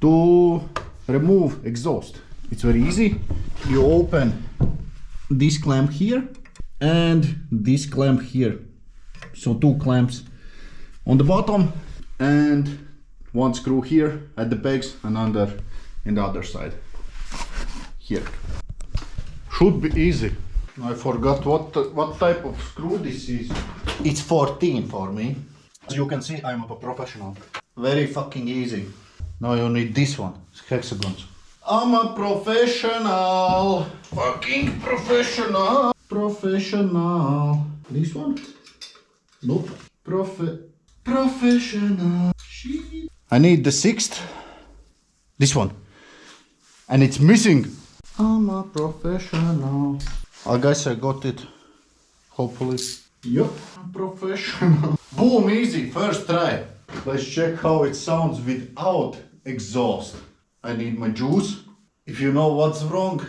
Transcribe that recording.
to remove exhaust. It's very easy. You open this clamp here and this clamp here. So 2 clamps on the bottom and 1 screw here at the pegs and under in the other side. Here. Should be easy. I forgot what type of screw this is. It's 14 for me. As you can see, I'm a professional. Very fucking easy. Now you need this one, hexagons. I'm a professional. Fucking professional. Professional. This one? Nope. Professional. Shit. I need the 6th. This one. And it's missing. I'm a professional. I guess I got it. Hopefully. Yup. I'm professional. Boom, easy. First try. Let's check how it sounds without exhaust. I need my juice. If you know what's wrong,